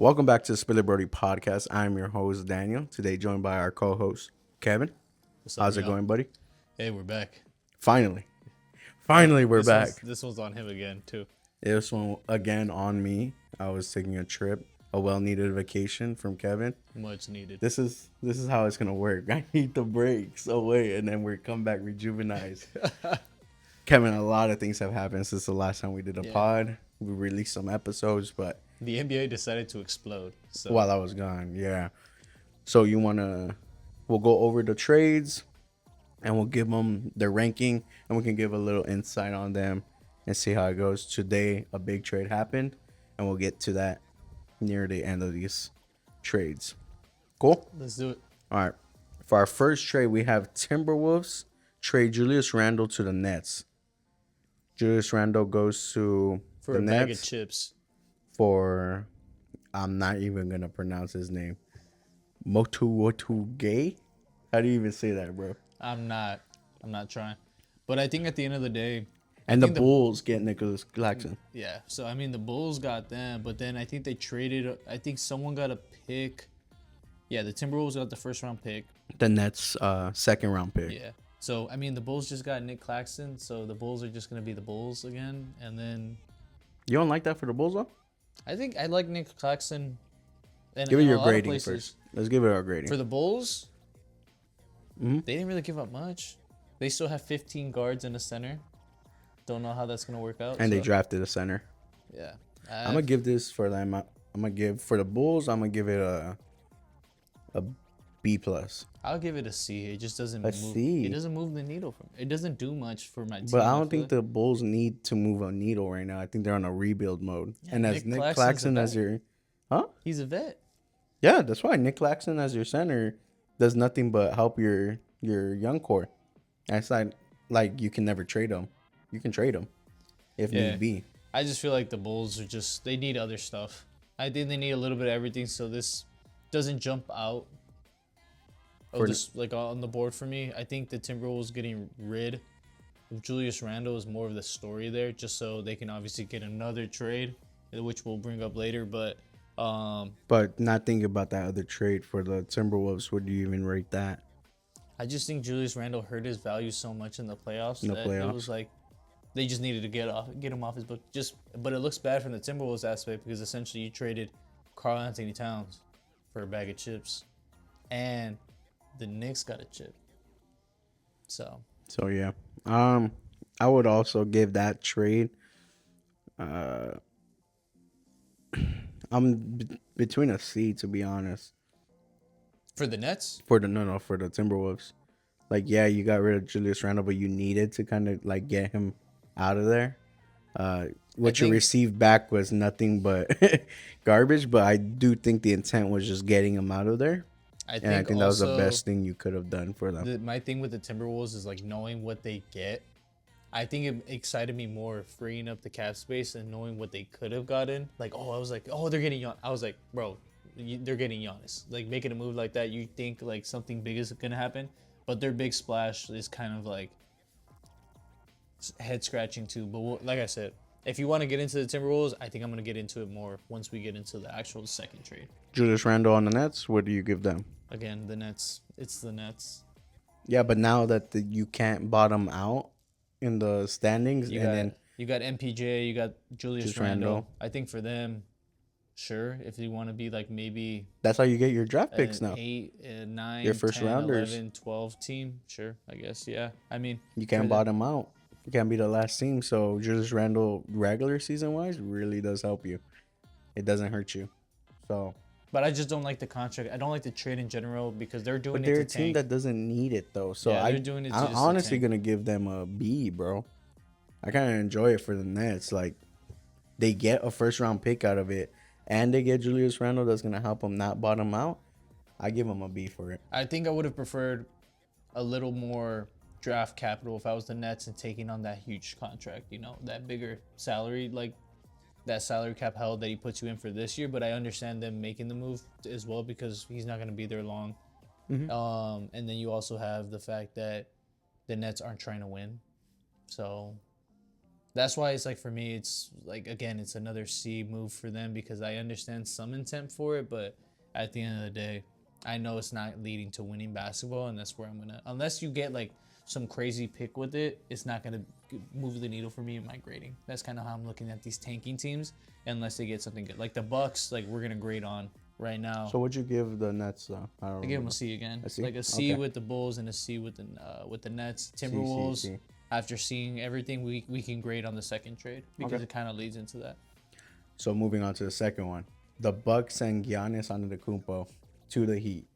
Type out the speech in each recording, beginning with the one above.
Welcome back to the Brodie podcast. I'm your host, Daniel. Today joined by our co-host, Kevin. What's up, How's it y'all? going, buddy? Hey, we're back. Finally. Finally, we're this back. This one's on him again too. This one, again, on me. I was taking a trip, a well-needed vacation from Kevin. Much needed. This is how it's going to work. I need the breaks away, and then we're come back rejuvenized. Kevin, a lot of things have happened since the last time we did a pod. We released some episodes, but The NBA decided to explode. So while I was gone, yeah. So we'll go over the trades, and we'll give them their ranking, and we can give a little insight on them and see how it goes. Today, a big trade happened, and we'll get to that near the end of these trades. Cool? let's do it. All right. For our first trade, we have Timberwolves trade Julius Randle to the Nets. Julius Randle goes to For the a bag of Nets chips. for, I'm not even going to pronounce his name. Gay? How do you even say that, bro? I'm not trying. But I think at the end of the day, And the Bulls get Nicholas Claxton. yeah. So I mean the Bulls got them, but then I think they traded someone got a pick. Yeah, the Timberwolves got the first round pick. The Nets second round pick. Yeah. So I mean the Bulls just got Nick Claxton, so the Bulls are just gonna be the Bulls again. And then You don't like that for the Bulls, though? I think I like Nick Claxton. And Give it in a your lot of grading places. first. Let's give it our grading. For the Bulls, Mhm. they didn't really give up much. They still have 15 guards in the center. Don't know how that's gonna work out. And they so, drafted a center. yeah. I'm going to give this for them. I'm going to give, for the Bulls, I'm going to give it a B+. I'll give it a C. It just doesn't A move. C? It doesn't move the needle for me. It doesn't do much for my team. But I don't feel think the Bulls need to move a needle right now. I think they're on a rebuild mode. Yeah, and as Nick Nick Claxton's Claxton a as vet. your... Huh? He's a vet. Yeah, that's why Nick Claxton as your center does nothing but help your young core. And it's like you can never trade him. You can trade him if Yeah. need be. I just feel like the Bulls are just they need other stuff. I think they need a little bit of everything, so this doesn't jump out of this like on the board for me. I think the Timberwolves getting rid of Julius Randle is more of the story there, just so they can obviously get another trade, which we'll bring up later. But But not thinking about that other trade for the Timberwolves, would you even rate that? I just think Julius Randle hurt his value so much in the playoffs In the that playoffs? it was like they just needed to get him off his book. But it looks bad from the Timberwolves aspect because essentially you traded Karl Anthony Towns for a bag of chips, and the Knicks got a chip. So Yeah. I would also give that trade. Between a C, to be honest. for the Nets, For the Timberwolves. Like, yeah, you got rid of Julius Randle, but you needed to kind of like get him out of there. What you think- received back was nothing but garbage, but I do think the intent was just getting him out of there. I And I think that was the also best thing you could have done for them. my thing with the Timberwolves is like knowing what they get. I think it excited me more freeing up the cap space and knowing what they could have gotten. Like, I was like, they're getting Giannis. I was like, bro, they're getting Giannis. Like, making a move like that, you think like something big is gonna happen, but their big splash is kind of like head scratching too. But like I said, if you want to get into the Timberwolves, I think I'm gonna get into it more once we get into the actual second trade. Julius Randle on the Nets, what do you give them? Again, the Nets. It's the Nets. Yeah, but now that you can't bottom out in the standings, You got MPJ, you got Julius Just Randle. Randle. I think for them, sure, if you want to be like maybe that's how you get your draft picks an now. 8, 9, Your first 10, rounders. 11, 12 team, sure, I guess, yeah. I mean, You can't for them- bottom out. You can't be the last team. So Julius Randle, regular season wise, really does help you. It doesn't hurt you. So, but I just don't like the contract. I don't like the trade in general because they're doing but they're it a to team tank. that doesn't need it though. So Yeah, they're doing it I'm just to honestly tank. gonna give them a B, bro. I kind of enjoy it for the Nets. Like, they get a first round pick out of it, and they get Julius Randle that's gonna help them not bottom out. I give them a B for it. I think I would have preferred a little more draft capital if I was the Nets and taking on that huge contract, that bigger salary, like that salary cap held that he puts you in for this year. But I understand them making the move as well because he's not going to be there long. Mhm. And then you also have the fact that the Nets aren't trying to win. So That's why it's like for me, it's like again, it's another C move for them because I understand some intent for it, but at the end of the day, I know it's not leading to winning basketball, and that's where I'm gonna. Unless you get like some crazy pick with it, it's not gonna move the needle for me in my grading. That's kind of how I'm looking at these tanking teams, unless they get something good. Like the Bucks, like we're gonna grade on right now. So what'd you give the Nets though? I don't I give them remember. a C again, A C? like a C Okay. with the Bulls and a C with the Nets. C, Timberwolves. C. After seeing everything, we can grade on the second trade because Okay. it kind of leads into that. So moving on to the second one, the Bucks and Giannis Antetokounmpo to the Heat.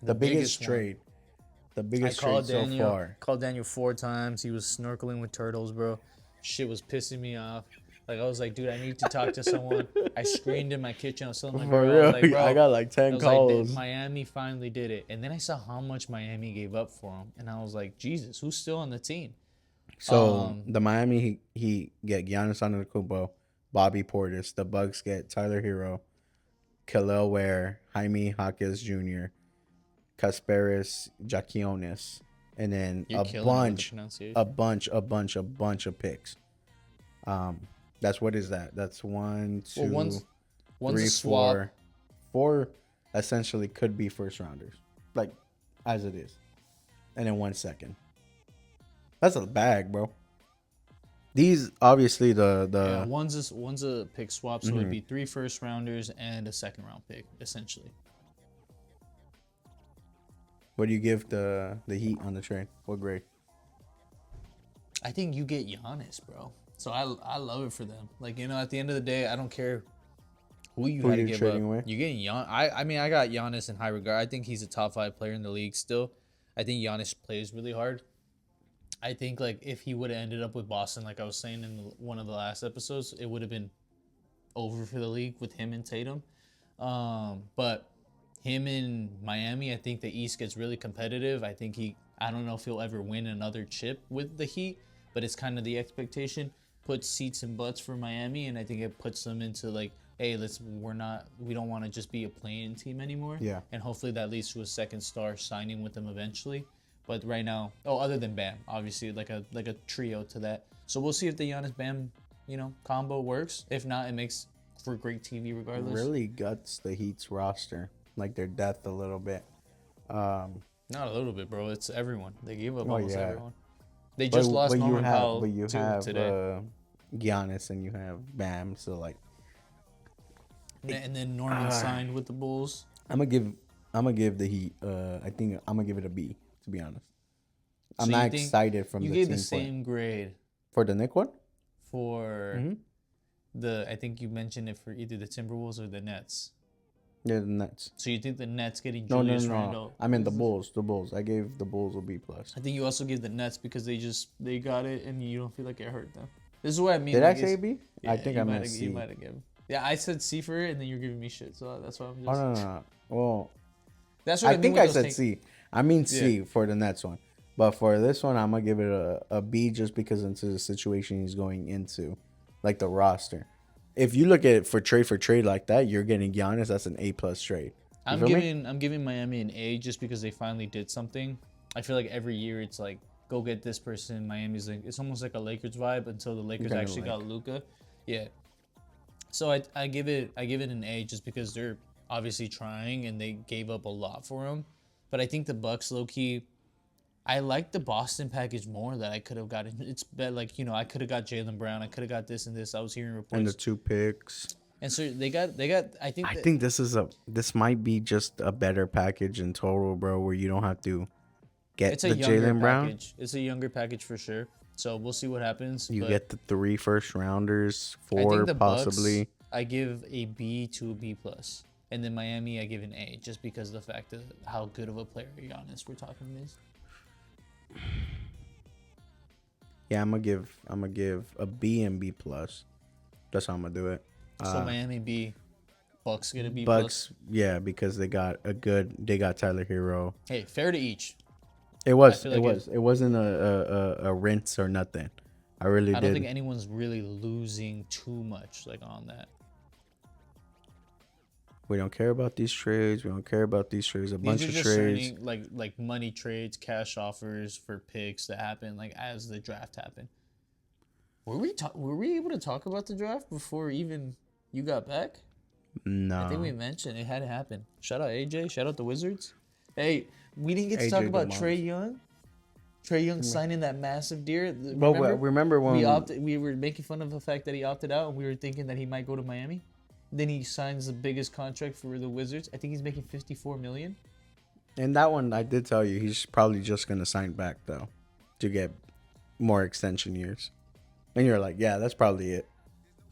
The biggest one. trade. The I biggest trade called so Daniel. far. Called Daniel 4 times. He was snorkeling with turtles, bro. Shit was pissing me off. Like I was like, dude, I need to talk to someone. I screamed in my kitchen. I was telling my For girl, I real, was like, bro, I got like I 10 was calls. like, Miami finally did it. And then I saw how much Miami gave up for him, and I was like, Jesus, who's still on the team? So the Miami Heat get Giannis Antetokounmpo, Bobby Portis. The Bucks get Tyler Hero, Kel'el Ware, Jaime Jaquez Jr., Kasparis Jakionis, and then You're killing it with the pronunciation. a bunch of picks. That's what is that? That's one, two, Well, one's three, a swap. four essentially could be first rounders, like as it is, and then 1 second. That's a bag, bro. These obviously Yeah, one's a pick swap, so it'd be 3 first rounders and a second round pick, essentially. What do you give the Heat on the trade? What grade? I think you get Giannis, bro. So I love it for them. Like, you know, at the end of the day, I don't care who you Who had to you're give trading up. away? You getting Gian. I mean, I got Giannis in high regard. I think he's a top 5 player in the league still. I think Giannis plays really hard. I think like if he would have ended up with Boston, like I was saying in one of the last episodes, it would have been over for the league with him and Tatum. But him in Miami, I think the East gets really competitive. I don't know if he'll ever win another chip with the Heat, but it's kind of the expectation. Puts seats and butts for Miami, and I think it puts them into like, hey, we don't want to just be a play-in team anymore. Yeah. And hopefully that leads to a second star signing with them eventually. But right now, other than Bam, obviously like a trio to that. So we'll see if the Giannis Bam, combo works. If not, it makes for great TV regardless. Really guts the Heat's roster, like their depth a little bit. Not a little bit, bro. It's everyone. They gave up almost yeah. everyone. They just lost Norman Powell today. Giannis and you have Bam, so like. And then Norman signed with the Bulls. I'm gonna give the Heat. I think I'm gonna give it a B. To be honest, I'm So not you think excited from you the gave team the same grade for the Knick one. for I think you mentioned it for either the Timberwolves or the Nets. Yeah, the Nets. So you think the Nets getting No, Julius no. Randle? I mean the Bulls. The Bulls. I gave the Bulls a B plus. I think you also give the Nets because they got it and you don't feel like it hurt them. This is what I mean. Did like, I say B? Yeah, I think I meant C. You might have given. Yeah, I said C for it, and then you're giving me shit. So that's why I'm just. Oh no. Well, That's what I think I with those said things. C. I mean C for the Nets one, but for this one, I'm gonna give it a B just because into the situation he's going into, like the roster. If you look at it for trade like that, you're getting Giannis. That's an A plus trade. I'm giving Miami an A just because they finally did something. I feel like every year it's like go get this person. Miami's like it's almost like a Lakers vibe until the Lakers Kinda actually got Luka. Yeah. So I give it an A just because they're obviously trying and they gave up a lot for him. But I think the Bucks low key. I like the Boston package more that I could have gotten. It's bet like I could have got Jaylen Brown. I could have got this and this. I was hearing reports. And the 2 picks. And so they got. I think this might be just a better package in total, bro. Where you don't have to get the Jaylen Brown. It's a younger package for sure. So we'll see what happens. You get the 3 first rounders, 4 possibly. Bucks, I give a B to a B plus, and then Miami I give an A just because of the fact of how good of a player Giannis we're talking is. Yeah, I'm gonna give a B and B plus. That's how I'm gonna do it. So Miami B, Bucks get a B Bucks, plus. yeah, because they got Tyler Hero. Hey, fair to each. It wasn't a rinse or nothing. I don't think anyone's really losing too much like on that. We don't care about these trades. A bunch of trades. Like money trades, cash offers for picks that happen like as the draft happened. Were we able to talk about the draft before even you got back? I think we No. mentioned it had to happen. Shout out AJ. Shout out the Wizards. Hey, we didn't get to talk AJ about DeMons. Trey Young. Trey Young signing that massive deal. But remember when We were making fun of the fact that he opted out, and we were thinking that he might go to Miami. Then he signs the biggest contract for the Wizards. I think he's making $54 million. in that one I did tell you he's probably just gonna sign back though to get more extension years. And you're like, yeah, that's probably it.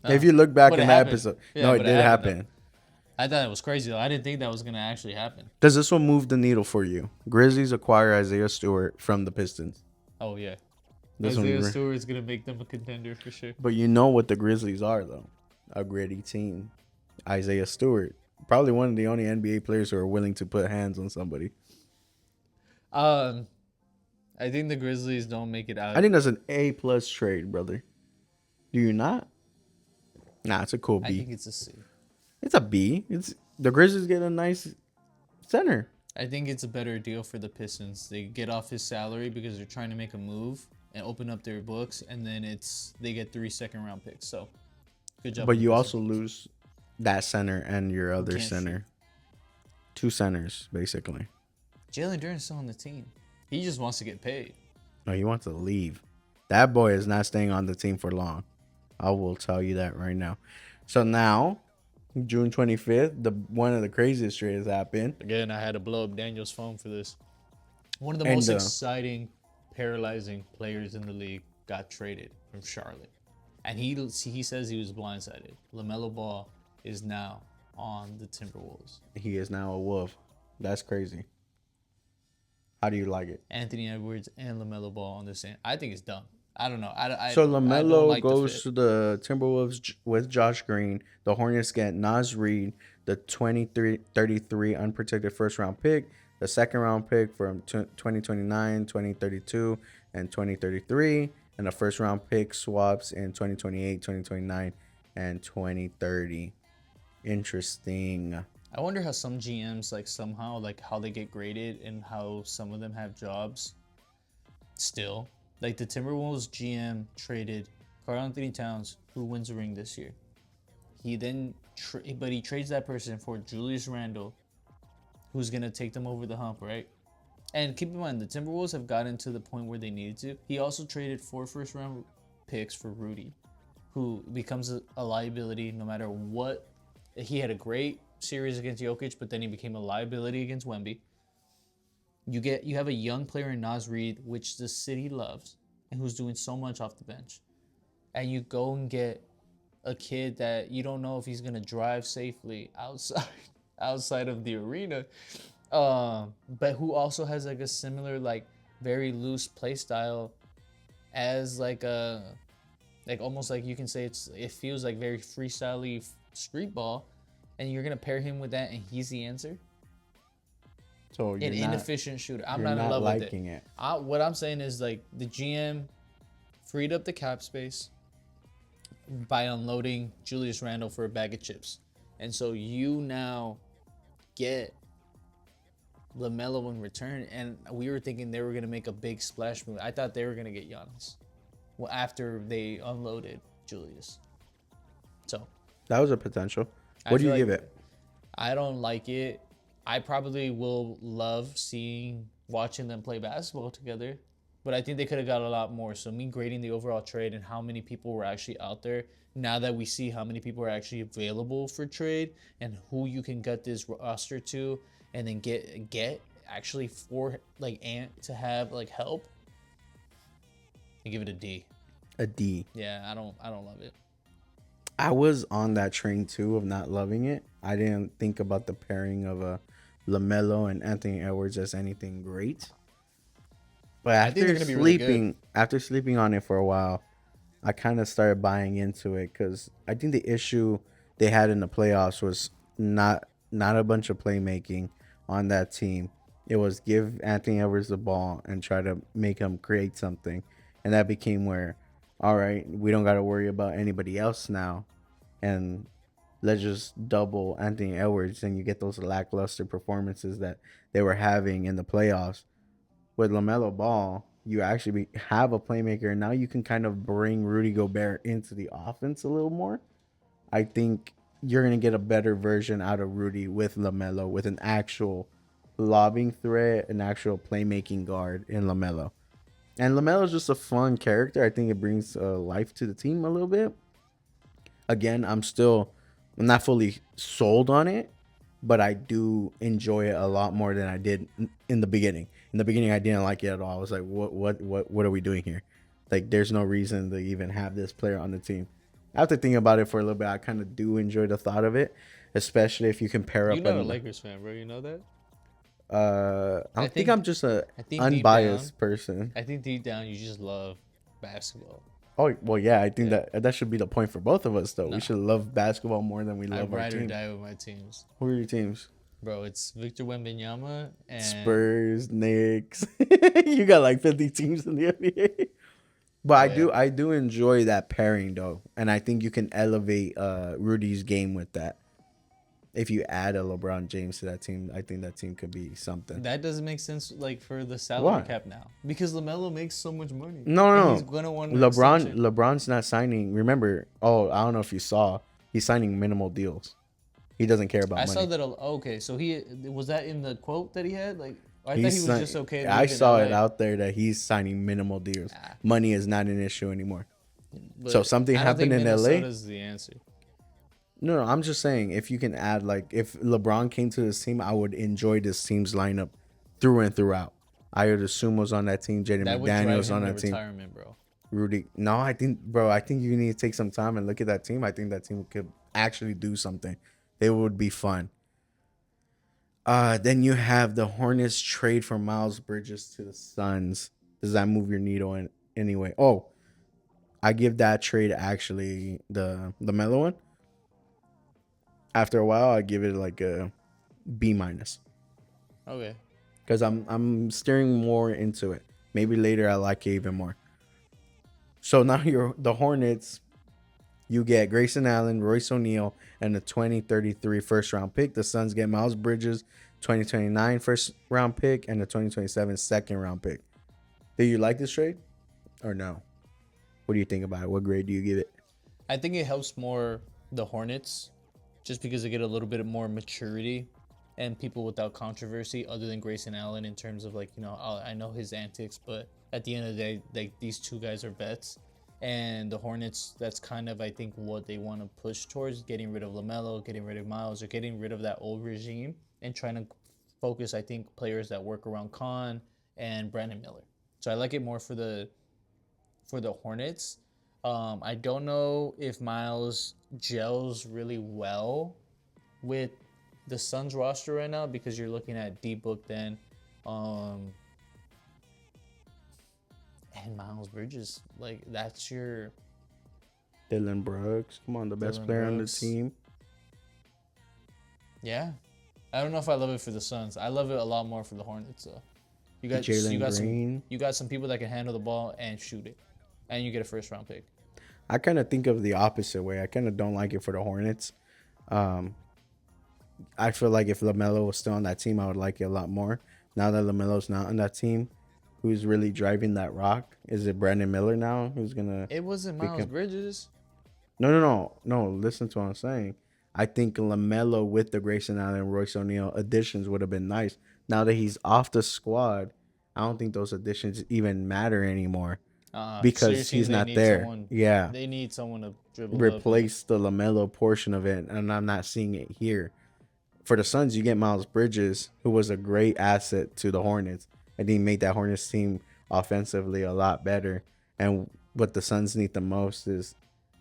If you look back But in it that happened. episode, Yeah, no, it but did happened, happen. I thought it was crazy though. I didn't think that was gonna actually happen. Does this one move the needle for you? Grizzlies acquire Isaiah Stewart from the Pistons. Oh yeah, This Isaiah one, Stewart's gonna make them a contender for sure. but you know what the Grizzlies are though, a gritty team. Isaiah Stewart, probably one of the only NBA players who are willing to put hands on somebody. I think the Grizzlies don't make it out. I think that's an A+ trade, brother. Do you not? Nah, it's a cool I B. think it's a C. It's a B. It's the Grizzlies get a nice center. I think it's a better deal for the Pistons. They get off his salary because they're trying to make a move and open up their books, and then they get 3 second-round picks. So, good job. But for the you Pistons. also lose that center and your other can't center. 2 centers, basically. Jalen Duren's still on the team. He just wants to get paid. No, he wants to leave. That boy is not staying on the team for long. I will tell you that right now. So now, June 25th, one of the craziest trades happened. Again, I had to blow up Daniel's phone for this. One of the And, most exciting, paralyzing players in the league got traded from Charlotte. And he says he was blindsided. LaMelo Ball is now on the Timberwolves. He is now a Wolf. That's crazy. How do you like it? Anthony Edwards and LaMelo Ball on the same. I think it's dumb. I don't know. So I don't LaMelo like the goes fit. to the Timberwolves with Josh Green. The Hornets get Naz Reid, the 33 unprotected first-round pick, the second-round pick from 2029, 2032, and 2033, and the first-round pick swaps in 2028, 2029, and 2030. Interesting. I wonder how some GMs somehow how they get graded and how some of them have jobs still. Like the Timberwolves GM traded Karl Anthony Towns, who wins a ring this year. He then but he trades that person for Julius Randle, who's gonna take them over the hump, right? And keep in mind, the Timberwolves have gotten to the point where they needed to. He also traded 4 first-round picks for Rudy, who becomes a liability no matter what. He had a great series against Jokic, but then he became a liability against Wemby. You have a young player in Naz Reid, which the city loves, and who's doing so much off the bench. And you go and get a kid that you don't know if he's gonna drive safely outside of the arena, but who also has a similar very loose play style as almost you can say it feels like very freestyle-y street ball, and you're gonna pair him with that, and he's the answer. So An inefficient shooter. I'm not in love with it. What I'm saying is the GM freed up the cap space by unloading Julius Randle for a bag of chips, and so you now get LaMelo in return. And we were thinking they were gonna make a big splash move. I thought they were gonna get Giannis after they unloaded Julius. So that was a potential. What do you give it? I don't like it. I probably will love watching them play basketball together, but I think they could have got a lot more. So me grading the overall trade and how many people were actually out there, now that we see how many people are actually available for trade and who you can get this roster to, and then get actually for Ant to have help, I give it a D. A D. Yeah, I don't love it. I was on that train too of not loving it. I didn't think about the pairing of LaMelo and Anthony Edwards as anything great. But after sleeping on it for a while, I kind of started buying into it because I think the issue they had in the playoffs was not a bunch of playmaking on that team. It was give Anthony Edwards the ball and try to make him create something. And that became where, all right, we don't got to worry about anybody else now. And let's just double Anthony Edwards, and you get those lackluster performances that they were having in the playoffs. With LaMelo Ball, you actually have a playmaker, and now you can kind of bring Rudy Gobert into the offense a little more. I think you're gonna get a better version out of Rudy with LaMelo, with an actual lobbing threat, an actual playmaking guard in LaMelo. And LaMelo's just a fun character. I think it brings life to the team a little bit. Again, I'm not fully sold on it, but I do enjoy it a lot more than I did in the beginning. In the beginning, I didn't like it at all. I was like, what are we doing here? Like, there's no reason to even have this player on the team. After thinking about it for a little bit, I kind of do enjoy the thought of it, especially if you can pair You're up. not a Lakers fan, bro. You know that? I think I'm just a I think unbiased person. I think deep down you just love basketball. Oh well, yeah. I think that should be the point for both of us, though. Nah. We should love basketball more than we I love our ride or team. die with my teams, Who are your teams? bro. It's Victor Wembanyama and Spurs, Knicks. You got like 50 teams in the NBA. But I do enjoy that pairing though, and I think you can elevate Rudy's game with that. If you add a LeBron James to that team, I think that team could be something. That doesn't make sense, like for the salary cap now, because LaMelo makes so much money. No. He's gonna want an extension. LeBron's not signing. Remember? Oh, I don't know if you saw. He's signing minimal deals. He doesn't care about money. I saw that. Okay, so he was that in the quote that he had. Like I thought he was just okay. To I live in saw LA. it out there that he's signing minimal deals. Money is not an issue anymore. But So something I don't happened think in LA. Minnesota's the answer. No, I'm just saying if you can add, like, if LeBron came to this team, I would enjoy this team's lineup through and throughout. I would assume was on that team. Jaden That would drive McDaniels him on to that team. retirement, bro. Rudy. No, I think you need to take some time and look at that team. I think that team could actually do something. It would be fun. Then you have the Hornets trade for Miles Bridges to the Suns. Does that move your needle in any way? Oh, I give that trade actually the Melo one. After a while, I give it like a B minus. Okay. Because I'm steering more into it. Maybe later I like it even more. So now you're the Hornets. You get Grayson Allen, Royce O'Neal, and the 2033 first round pick. The Suns get Miles Bridges, 2029 first round pick, and the 2027 second round pick. Do you like this trade or no? What do you think about it? What grade do you give it? I think it helps more the Hornets, just because they get a little bit more maturity and people without controversy, other than Grayson Allen, in terms of, like, you know, I know his antics, but at the end of the day, like, these two guys are vets. And the Hornets, that's kind of, I think, what they want to push towards, getting rid of LaMelo, getting rid of Miles, or getting rid of that old regime and trying to focus, I think, players that work around Khan and Brandon Miller. So I like it more for the Hornets. I don't know if Miles gels really well with the Suns roster right now, because you're looking at D-Book then, and Miles Bridges. Like, that's your Dylan Brooks. Come on, the best Dylan player Brooks. on the team. Yeah. I don't know if I love it for the Suns. I love it a lot more for the Hornets. So you got Jalen Green. some people that can handle the ball and shoot it, and you get a first round pick. I kind of think of the opposite way. I kind of don't like it for the Hornets. I feel like if LaMelo was still on that team, I would like it a lot more. Now that LaMelo's not on that team, who's really driving that rock? Is it Brandon Miller now? Who's gonna? It wasn't Miles Bridges. No. Listen to what I'm saying. I think LaMelo with the Grayson Allen, Royce O'Neal additions would have been nice. Now that he's off the squad, I don't think those additions even matter anymore because he's not there. Yeah, they need someone to dribble replace the LaMelo portion of it, and I'm not seeing it here. For the Suns, you get Miles Bridges, who was a great asset to the Hornets. I think he made that Hornets team offensively a lot better. And what the Suns need the most is,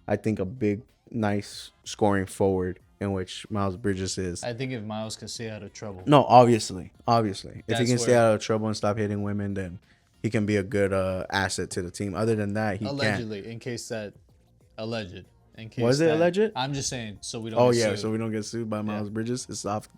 I think, a big, nice scoring forward, in which Miles Bridges is. I think if Miles can stay out of trouble. No, obviously. If he can stay out of trouble and stop hitting women, then he can be a good asset to the team. Other than that, he allegedly, can't. in case that alleged. Was it alleged? I'm just saying, so we don't. Oh get yeah, sued. so we don't get sued by Miles Bridges. It's off.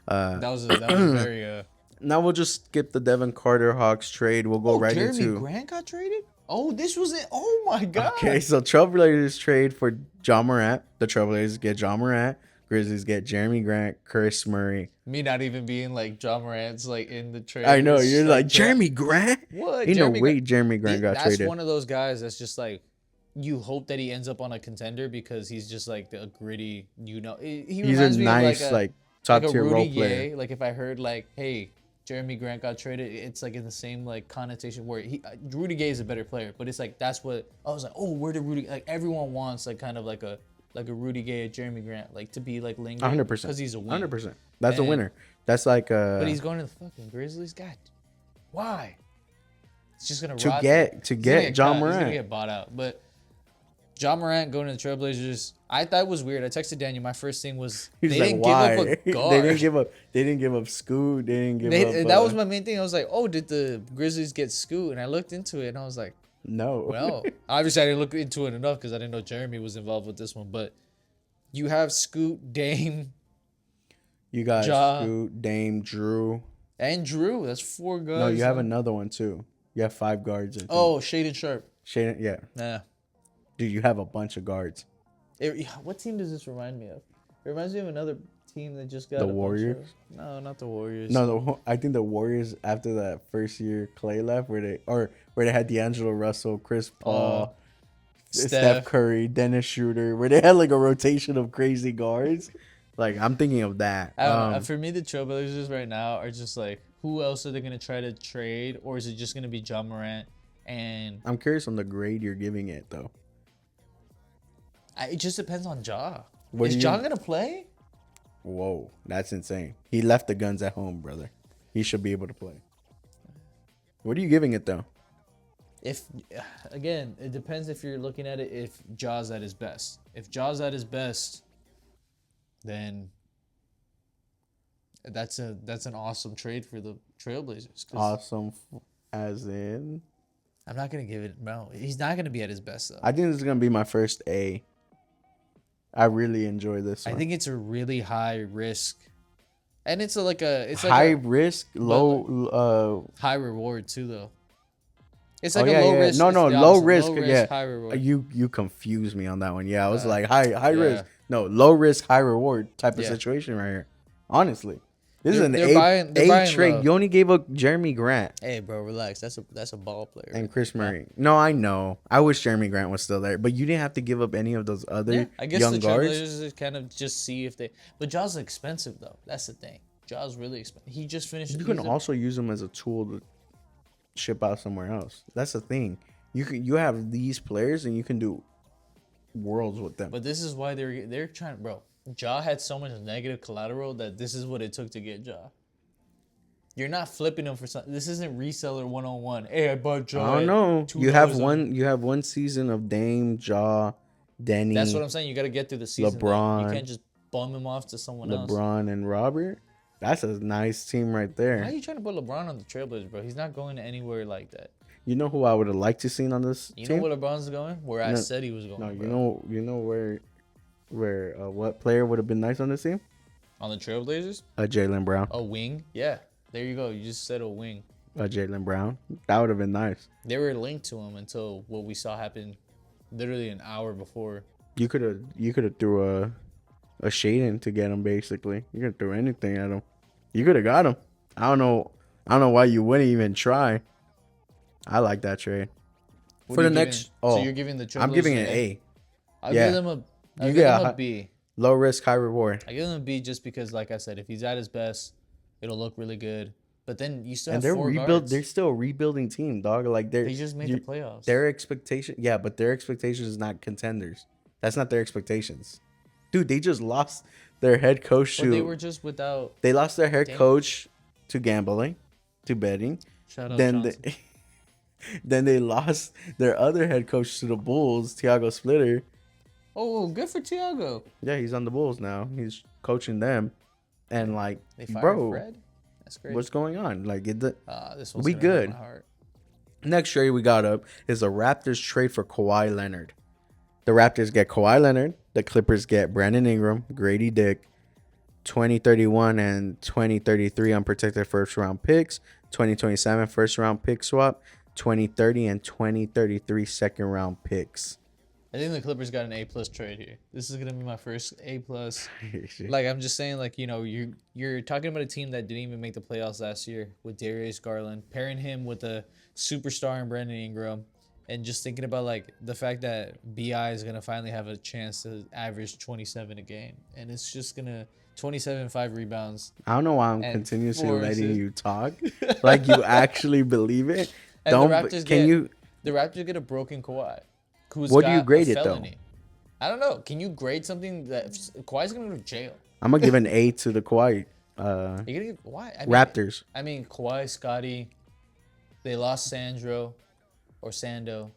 That was very. Now we'll just skip the Devin Carter Hawks trade. We'll go right Jeremy into. Grant got traded. Oh, this was it. Oh my god. Okay, so Trailblazers trade for John Morant. The Trailblazers get John Morant. Grizzlies get Jeremy Grant, Chris Murray. Me not even being like John Morant's like in the trade. I know It's you're like Ja- Jeremy Grant. What? Ain't no Jeremy way Grant. Jeremy Grant got That's traded. one of those guys that's just like, you hope that he ends up on a contender because he's just like a gritty, He He's a reminds me nice of like top like a tier role Rudy player. Gay. Like if I heard like, hey, Jeremy Grant got traded, it's like in the same like connotation where Rudy Gay is a better player, but it's like that's what I was like. Oh, where did Rudy? Like everyone wants like kind of like a Rudy Gay, a Jeremy Grant, like to be like lingering 100%. because he's a winner. 100%. That's a winner. That's like But he's going to the fucking Grizzlies. God, why? It's just gonna to rot get there. to He's gonna get John cut. He's Morant. gonna get bought out. But John Morant going to the Trailblazers, I thought it was weird. I texted Daniel. My first thing was He's they like, didn't why? give up a guard. They didn't give up. They didn't give up Scoot. They didn't give up. That was my main thing. I was like, oh, did the Grizzlies get Scoot? And I looked into it and I was like, no. well, obviously I didn't look into it enough because I didn't know Jeremy was involved with this one. But you have Scoot, Dame, You got Ja. Scoot, Dame, Drew. and Drew. That's 4 guys. No, you have another one too. You have 5 guards. I think. Oh, Shaden Sharp. Shaden, yeah. Nah. Dude, you have a bunch of guards. What team does this remind me of? It reminds me of another team that just got The a bunch Warriors? of- No, not the Warriors. No, I think the Warriors after that first year Clay left, where they had D'Angelo Russell, Chris Paul, Steph Curry, Dennis Schroeder, where they had like a rotation of crazy guards. Like I'm thinking of that. I don't know. For me, the Trailblazers right now are just like, who else are they gonna try to trade, or is it just gonna be John Morant? And I'm curious on the grade you're giving it though. it just depends on Ja. What Is do you- Ja gonna play? Whoa, that's insane. He left the guns at home, brother. He should be able to play. What are you giving it though? If again, it depends if you're looking at it if Ja's at his best. If Ja's at his best, then that's an awesome trade for the Trailblazers. 'Cause Awesome, as in. I'm not gonna give it. No, he's not gonna be at his best though. I think this is gonna be my first A. I really enjoy this one. I think it's a really high risk, and it's like high risk, low. high reward too though. It's Oh like yeah, a low yeah. risk. No, it's no, the low opposite. risk. Low risk, Yeah, high reward. you confused me on that one. Yeah, I was like high yeah. risk. No, low risk, high reward type of Yeah. situation right here. Honestly, this is an They're A, buying- they're buying trade. low. You only gave up Jeremy Grant Hey, bro, relax. That's a ball player. and Chris Murray. No, I know. I wish Jeremy Grant was still there, but you didn't have to give up any of those other Yeah, I guess young the guards. Trailblazers kind of just see if they. But Ja's expensive though. That's the thing. Ja's really expensive. He just finished. You can he's also use them as a tool to ship out somewhere else. That's the thing. You have these players and you can do worlds with them. But this is why they're trying, bro. Ja had so much negative collateral that this is what it took to get Ja. You're not flipping him for something. This isn't reseller 101. Hey, I bought Ja. I don't know. at You have $2 one. You have one season of Dame, Ja, Denny, That's what I'm saying. You got to get through the season. though. LeBron. You can't just bum him off to someone else. LeBron, and Robert. That's a nice team right Why are there. you trying to put LeBron on the Trailblazers, bro? He's not going anywhere like that. You know who I would have liked to seen on this You team? know where LeBron's going? Where I No, said he was going. No, bro. you know where what player would have been nice on this team? On the Trailblazers? Jalen Brown. A wing? Yeah. There you go. You just said a wing. Jalen Brown. That would have been nice. They were linked to him until what we saw happen literally an hour before. You could have threw a shade in to get him. Basically, you could throw anything at him. You could have got him. I don't know why you wouldn't even try. I like that trade. What For are the you next, giving- so you're giving the Trailblazers I'm giving it an A. I'll Yeah. give them a. I'll You give get them a a B. Low risk, high reward. I give them a B just because, like I said, if he's at his best, it'll look really good. But then you still And have they're four guards. They're still a rebuilding team, dog. Like They just made the playoffs. Their expectation, yeah, but their expectations is not contenders. That's not their expectations, dude. They just lost their head coach But to. they were just without. They lost their head Damn. coach to gambling, to betting. Shout out Then Johnson. then they lost their other head coach to the Bulls, Thiago Splitter. Oh, good for Tiago. Yeah, he's on the Bulls now. He's coaching them, and like, They fired bro, Fred. That's great. what's going on? Like, This one's we gonna hurt good. my heart. Next trade we got up is the Raptors trade for Kawhi Leonard. The Raptors get Kawhi Leonard. The Clippers get Brandon Ingram, Grady Dick, 2031 and 2033 unprotected first round picks, 2027 first round pick swap, 2030 and 2033 second round picks. I think the Clippers got an A+ trade here. This is gonna be my first A+. Like I'm just saying, like you're talking about a team that didn't even make the playoffs last year with Darius Garland, pairing him with a superstar in Brandon Ingram, and just thinking about like the fact that Bi is gonna finally have a chance to average 27 a game, and it's just gonna 27, 5 rebounds, I don't know why I'm and continuously 4 letting assists. you talk. Like you actually believe it. And Don't. Can you? the Raptors get a broken Kawhi, who's What do you got a grade it though? felony. I don't know. Can you grade something that Kawhi's gonna go to jail? I'm gonna give an A to the Kawhi You're gonna give why? Raptors. I mean, Kawhi, Scotty, they lost Sandro or Sando.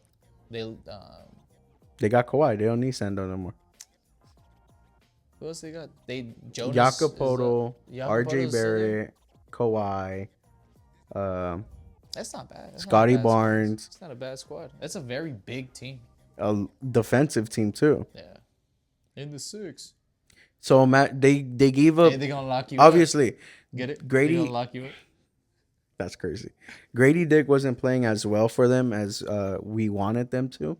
They got Kawhi. They don't need Sando no more. Who else they got? They Jonas Jakopoto, RJ Jakopoto's still there? Barrett, Kawhi, That's not bad. That's not a Scotty bad squad. Barnes, It's not a bad squad. That's a very big team. a defensive team too. Yeah. In the 6. So Matt, they gave up. Hey, they gonna lock you Obviously, up. Get it? Grady. They gonna lock you up. That's crazy. Grady Dick wasn't playing as well for them as we wanted them to,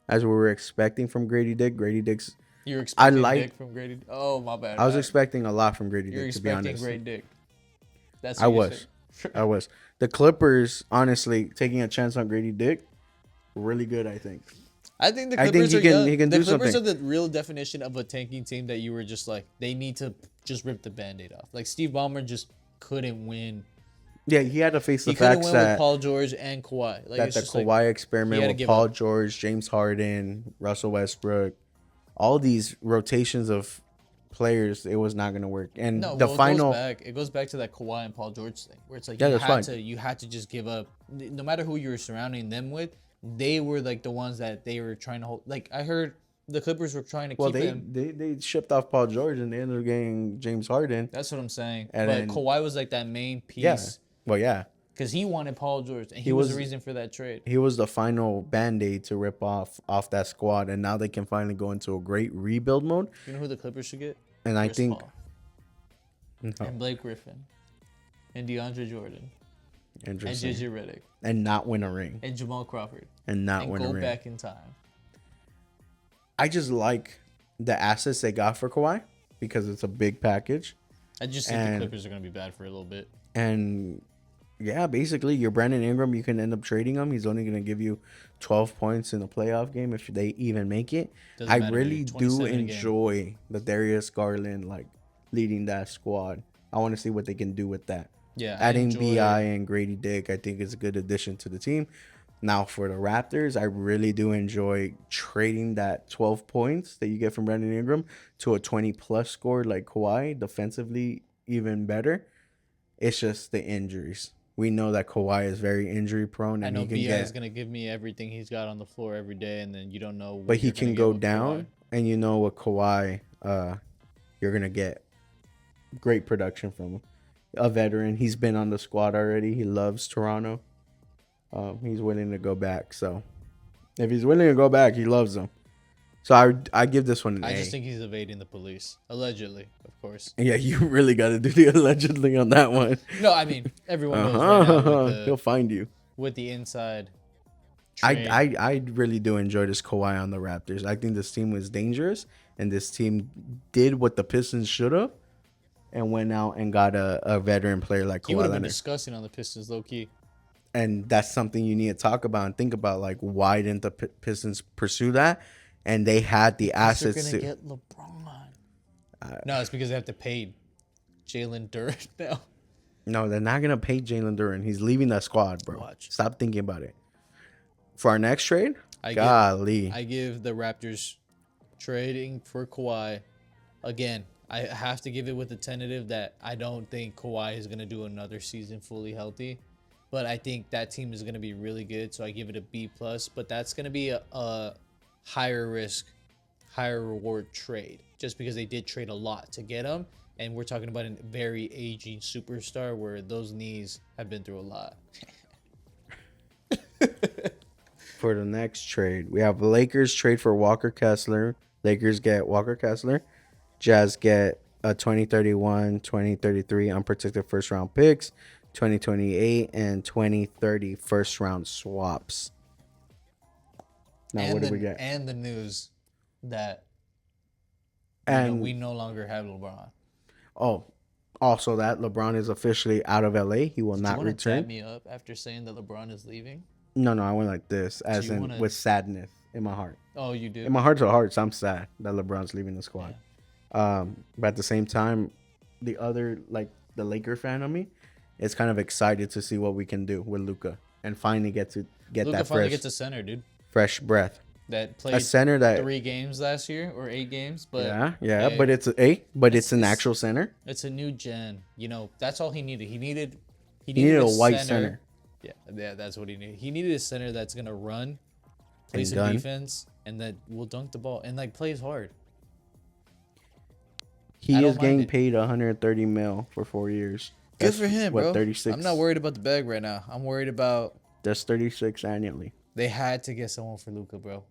as we were expecting from Grady Dick. Grady Dick's. You were expecting like- Dick from Grady. Oh my bad. I was Matt. expecting a lot from Grady You're Dick, to be expecting honest. great Dick. That's I what you're was. saying. I was. The Clippers, honestly, taking a chance on Grady Dick, really good, I think. I think the I Clippers think he are can- young. he can the do Clippers something. are the real definition of a tanking team that you were just like, they need to just rip the Band-Aid off. Like Steve Ballmer just couldn't win. Yeah, he had to face the He couldn't facts win with that, Paul George and Kawhi. Like that it's the just Kawhi like, experiment he had to with give Paul up. George, James Harden, Russell Westbrook, all these rotations of players, it was not going to work. And no, the well, final, it goes back to that Kawhi and Paul George thing, where it's like Yeah, that's fine. you had to just give up. No matter who you were surrounding them with, they were like the ones that they were trying to hold. Like I heard the Clippers were trying to well, keep him. they shipped off Paul George and they ended up getting James Harden. That's what I'm saying. And But then- Kawhi was like that main Yeah. piece Well, yeah. because he wanted Paul George, and he was the was- reason for that trade. He was the final Band-Aid to rip off that squad. And now they can finally go into a great rebuild mode. You know who the Clippers should get? And I Chris think... Paul No, and Blake Griffin and DeAndre Jordan and interesting. JJ Redick And not win a ring. and Jamal Crawford And not and win a go ring. back in time. I just like the assets they got for Kawhi because it's a big package. I just think And- the Clippers are going to be bad for a little bit. And yeah, basically, your Brandon Ingram, you can end up trading him. He's only going to give you 12 points in the playoff game if they even make it. Doesn't I matter, really dude. do 27 a game. enjoy the Darius Garland like leading that squad. I want to see what they can do with that. Yeah, I Adding enjoy- Bi and Grady Dick, I think is a good addition to the team. Now for the Raptors, I really do enjoy trading that 12 points that you get from Brandon Ingram to a 20+ score like Kawhi, defensively even better. It's just the injuries. We know that Kawhi is very injury prone, I and know he can Bi get, is going to give me everything he's got on the floor every day, and then you don't know what but he you're gonna can get go with down, Kawhi. and you know what Kawhi, you're gonna get great production from him. A veteran, he's been on the squad already. He loves Toronto. He's willing to go back. So if he's willing to go back, he loves them. So I give this one an I A. just think he's evading the police. Allegedly, of course. Yeah, you really got to do the allegedly on that one. No, I mean, everyone knows right now He'll find you. with the inside trade. I really do enjoy this Kawhi on the Raptors. I think this team was dangerous, and this team did what the Pistons should have, and went out and got a veteran player like He would Kawhi have been Leonard. disgusting on the Pistons, low key. And that's something you need to talk about and think about. Like, why didn't the Pistons pursue that? And they had the They're assets gonna to. get LeBron. No, it's because they have to pay Jalen Durant now. No, they're not gonna pay Jalen Duran. He's leaving that squad, bro. Watch. Stop thinking about it. For our next trade, I golly, give the Raptors trading for Kawhi. Again, I have to give it with the tentative that I don't think Kawhi is gonna do another season fully healthy. But I think that team is gonna be really good, so I give it a B+. But that's gonna be a higher risk, higher reward trade, just because they did trade a lot to get him, and we're talking about a very aging superstar where those knees have been through a lot. for the next trade, we have Lakers trade for Walker Kessler. Lakers get Walker Kessler. Jazz get a 2031, 2033 unprotected first round picks, 2028 and 2030 first round swaps. Now, what do we get? And the news that And we no longer have LeBron. oh, also that LeBron is officially out of LA. He will Did you not want to return. dab me up after saying that LeBron is leaving? No, I went like this, So as you in wanna- with sadness in my heart. Oh, you do? In my heart to hearts, I'm sad that LeBron's leaving the squad. But at the same time, the other, like the Laker fan of me, is kind of excited to see what we can do with Luka and finally get Luka that finally fresh, gets a center, dude. fresh breath. That A played center that 3 games last year or 8 games, but yeah, hey, but it's an actual center. It's a new gen. You know, that's all he needed. He needed a white center. Yeah, that's what he needed. He needed a center that's gonna run, play And some gun. defense, and that will dunk the ball and like plays hard. I He don't is mind getting it. paid 130 mil for 4 years. Good That's, for him, what, bro. 36? I'm not worried about the bag right now. I'm worried about That's 36 annually. they had to get someone for Luka, bro.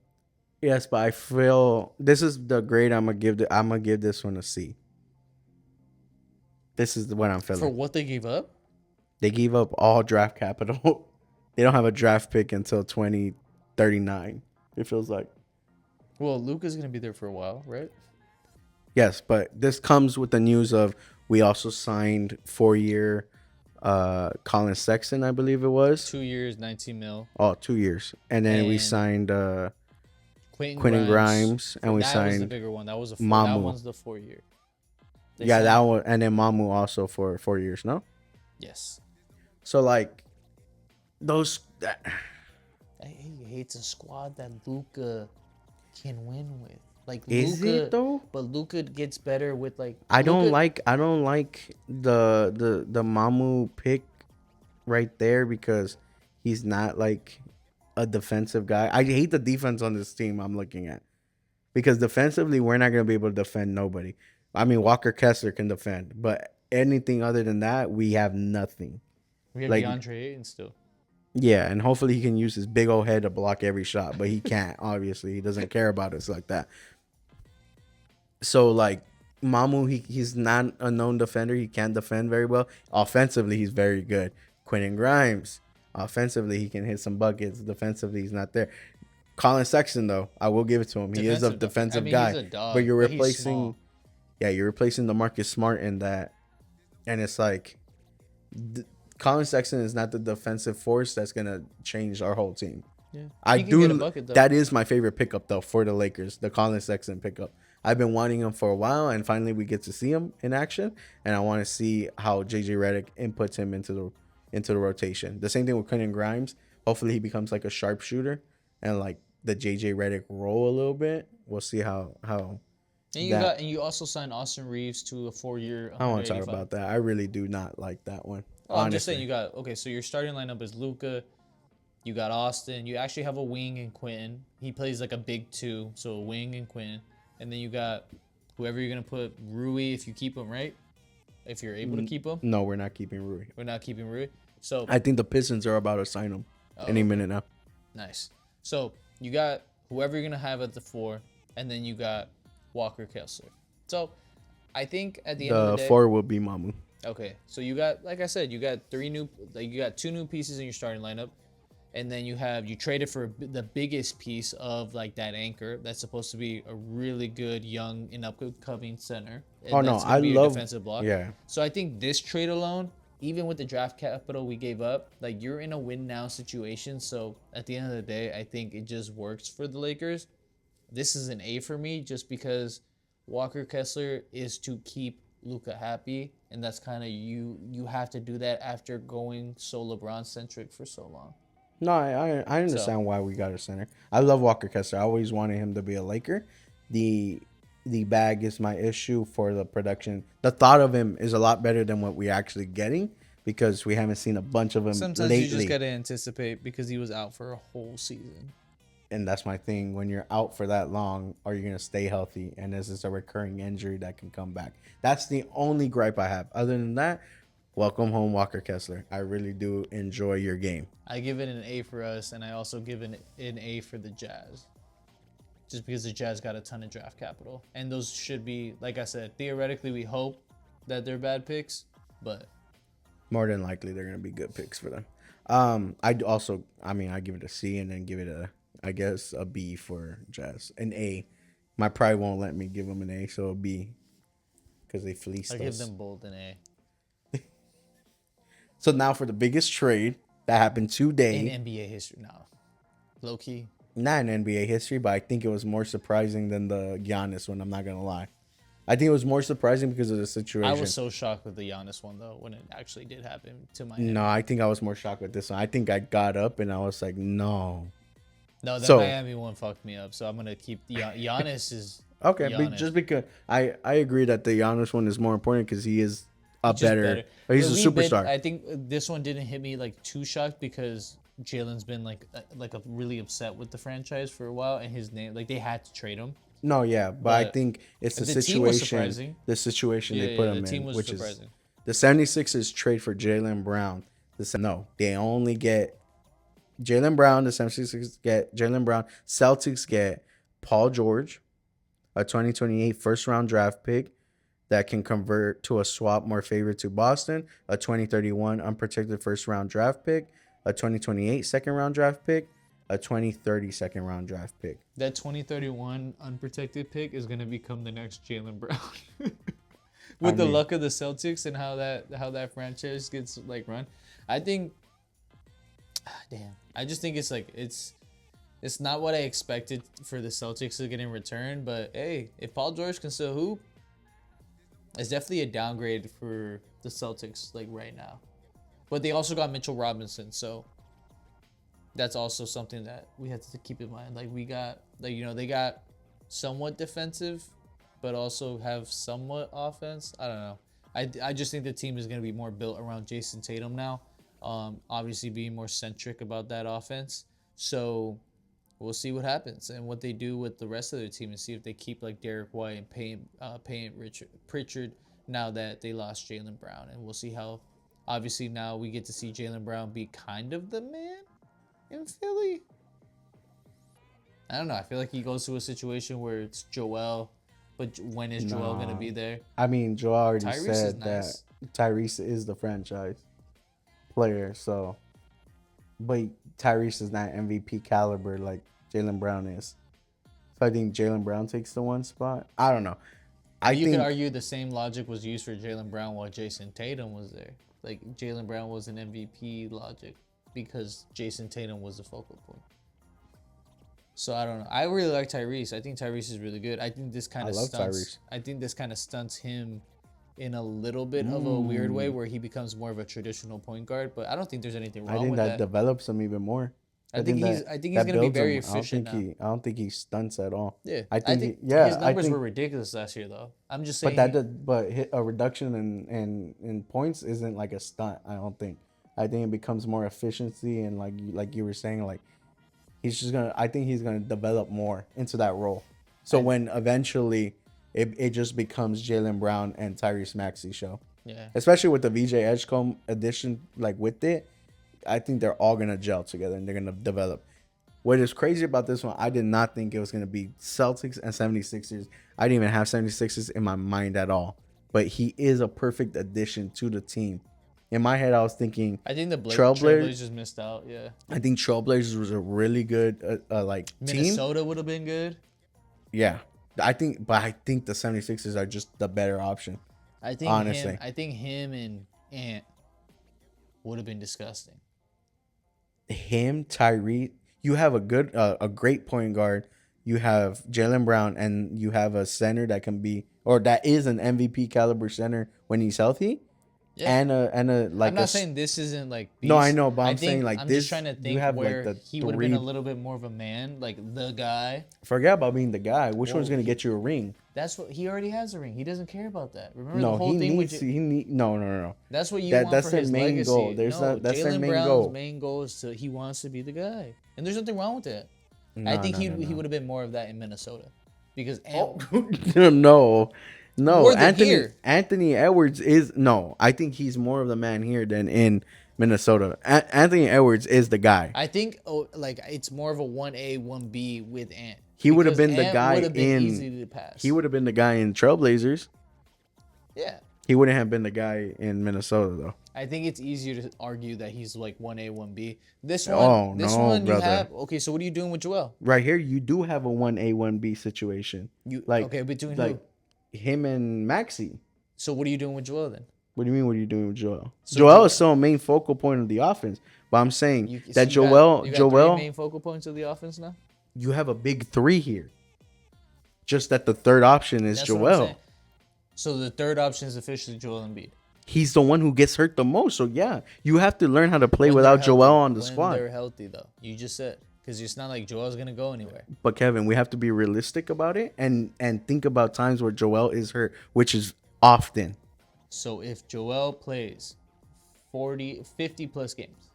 Yes, but I feel this is the grade I'm gonna give this one a C. This is what I'm feeling. For what they gave up? They gave up all draft capital. They don't have a draft pick until 2039. It feels like. Well, Luka's gonna be there for a while, right? Yes, but this comes with the news of we also signed 4-year Colin Sexton, I believe it was. 2 years, 19 mil. Oh, 2 years. And then we And signed Quentin Grimes, and we that was the signed bigger one. That was that Mamu. one's the 4-year. They Yeah, signed- that one, and then Mamu also for 4 years, no? Yes. So like those He hates a squad that Luka can win with. Like is Luka, it though? but Luka gets better with like. I don't Luka- like the Mamu pick right there because he's not like a defensive guy. I hate the defense on this team I'm looking at. Because defensively we're not going to be able to defend nobody. I mean Walker Kessler can defend, but anything other than that, we have nothing. We have like- DeAndre Ayton still. Yeah, and hopefully he can use his big old head to block every shot, but he can't. Obviously, he doesn't care about us like that. So like Mamu, he's not a known defender. He can't defend very well. Offensively, he's very good. Quentin Grimes, offensively, he can hit some buckets. Defensively, he's not there. Colin Sexton, though, I will give it to him. He is a defensive guy. He's a dog, but you're he's replacing, small. you're replacing DeMarcus Smart in that, and it's like. Colin Sexton is not the defensive force that's gonna change our whole team. Yeah. I He can get a do. bucket, though. That is my favorite pickup though for the Lakers, the Colin Sexton pickup. I've been wanting him for a while, and finally we get to see him in action. And I want to see how JJ Redick inputs him into the rotation. The same thing with Quentin Grimes. Hopefully he becomes like a sharpshooter and like the JJ Redick role a little bit. We'll see how. And you also signed Austin Reeves to a 4-year. I don't want to talk about that. I really do not like that one. Oh, I'm just saying you got so your starting lineup is Luka, you got Austin, you actually have a wing in Quentin. He plays like a big 2, so a wing and Quentin, and then you got whoever you're gonna put Rui if you keep him, right? If you're able to keep him. No, we're not keeping Rui. We're not keeping Rui. So I think the Pistons are about to sign him any minute now. nice. So you got whoever you're gonna have at the 4, and then you got Walker Kessler. So I think at the end of the day, 4 will be Mamu. okay, so you got, like I said, you got 2 new pieces in your starting lineup, and then you traded for the biggest piece of like that anchor that's supposed to be a really good young and upcoming center. And Oh no, that's gonna I be your love defensive block. Yeah, So I think this trade alone, even with the draft capital we gave up, like you're in a win now situation. So at the end of the day, I think it just works for the Lakers. This is an A for me just because Walker Kessler is to keep Luka happy, and that's kind of you have to do that after going so LeBron centric for so long. no, I understand why we got a center. I love Walker Kessler. I always wanted him to be a Laker. The bag is my issue for the production. The thought of him is a lot better than what we're actually getting because we haven't seen a bunch of him Sometimes lately. you just gotta anticipate because he was out for a whole season. And that's my thing. When you're out for that long, are you going to stay healthy? And is this a recurring injury that can come back? That's the only gripe I have. Other than that, welcome home, Walker Kessler. I really do enjoy your game. I give it an A for us, and I also give it an A for the Jazz. Just because the Jazz got a ton of draft capital. And those should be, like I said, theoretically we hope that they're bad picks, but More than likely, they're going to be good picks for them. I give it a C and then give it I guess a B for Jazz. An A. My pride won't let me give them an A, so a B because they fleeced I us. give them both an A. So now for the biggest trade that happened today. In NBA history now. Low key. Not in NBA history, but I think it was more surprising than the Giannis one. I'm not going to lie. I think it was more surprising because of the situation. I was so shocked with the Giannis one, though, when it actually did happen to my No, I think I was more shocked with this one. I think I got up and I was like, no. No, that So- Miami one fucked me up. So I'm going to keep Giannis is Okay, Giannis. but just because I agree that the Giannis one is more important because he is a Just better. He's a superstar. I think this one didn't hit me like too shocked because Jalen's been like really upset with the franchise for a while, and his name, like, they had to trade him. No, yeah, but I But think it's the the team was situation. surprising. The situation Yeah, they put yeah, him the team in, was which is surprising. the 76ers trade for Jaylen Brown. No, they only get Jaylen Brown. The 76ers get Jaylen Brown. Celtics get Paul George, a 2028 first round draft pick that can convert to a swap more favored to Boston, a 2031 unprotected first round draft pick, a 2028 second round draft pick, a 2030 second round draft pick. That 2031 unprotected pick is gonna become the next Jaylen Brown. With the luck of the Celtics and how that franchise gets like run, I think. Damn, I just think it's not what I expected for the Celtics to get in return. But hey, if Paul George can still hoop, it's definitely a downgrade for the Celtics like right now. But they also got Mitchell Robinson, so that's also something that we have to keep in mind. Like we got, like, you know, they got somewhat defensive, but also have somewhat offense. I don't know. I just think the team is going to be more built around Jason Tatum now. Obviously being more centric about that offense. So we'll see what happens and what they do with the rest of their team and see if they keep like Derek White and paying Pritchard now that they lost Jaylen Brown. And we'll see how, obviously now we get to see Jaylen Brown be kind of the man in Philly. I don't know. I feel like he goes to a situation where it's Joel, but when is Joel going to be there? I mean, Joel already Tyrese said is nice. that Tyrese is the franchise player, so. But Tyrese is not MVP caliber like Jaylen Brown is. So I think Jaylen Brown takes the one spot. I don't know. You could argue the same logic was used for Jaylen Brown while Jason Tatum was there. Like Jaylen Brown was an MVP logic because Jason Tatum was the focal point. So I don't know. I really like Tyrese. I think Tyrese is really good. I think this kind of stunts. I think this kind of stunts him in a little bit of a weird way where he becomes more of a traditional point guard. But I don't think there's anything wrong with that. I think that develops him even more. I think he's gonna be very efficient now. I don't think he stunts at all. Yeah, I think his numbers were ridiculous last year, though. I'm just saying. But a reduction in points isn't like a stunt. I don't think. I think it becomes more efficiency and like you were saying, like he's just gonna. I think he's gonna develop more into that role. So when eventually it just becomes Jaylen Brown and Tyrese Maxey show. Yeah. Especially with the VJ Edgecombe addition, like with it. I think they're all going to gel together and they're going to develop. What is crazy about this one, I did not think it was going to be Celtics and 76ers. I didn't even have 76ers in my mind at all. But he is a perfect addition to the team. In my head, I was thinking I think the Trailblazers missed out, yeah. I think Trailblazers was a really good team. Minnesota would have been good. Yeah. I think the 76ers are just the better option. I think honestly. I think him and Ant would have been disgusting. Him, Tyree, you have a great point guard. You have Jaylen Brown, and you have a center that can be, or that is an MVP caliber center when he's healthy. Yeah. And a like. I'm not saying this isn't like. Beast. No, I know, but I'm saying like I'm this. Just trying to think you have where like he would have been a little bit more of a man, like the guy. Forget about being the guy. Which one's gonna get you a ring? That's what he already has a ring. He doesn't care about that. Remember the whole thing. No. That's what you want that's for his main legacy. Goal. That's their main goal. Brown's main goal is he wants to be the guy, and there's nothing wrong with that. I think he would have been more of that in Minnesota, because no. Anthony Edwards is I think he's more of the man here than in Minnesota. Anthony Edwards is the guy. I think it's more of a 1A 1B with Ant. He would have been the guy easy to pass. He would have been the guy in Trailblazers. Yeah. He wouldn't have been the guy in Minnesota though. I think it's easier to argue that he's like 1A, 1B. This Oh, this no, one you brother. have. Okay, so what are you doing with Joel? Right here, you do have a 1A 1B situation. You Like okay, between like who? him and Maxi. So what are you doing with Joel then? What do you mean? What are you doing with Joel? So Joel is still a main focal point of the offense, but I'm saying that you got three Joel, main focal points of the offense now. you have a big three here. Just that the third option is That's what I'm Joel. saying. So the third option is officially Joel Embiid. He's the one who gets hurt the most. So yeah, you have to learn how to play When without they're Joel healthy. on the When squad. they're healthy though, you just said, because it's not like Joel's gonna go anywhere. But Kevin, we have to be realistic about it and think about times where Joel is hurt, which is often. So if Joel plays 50 plus games.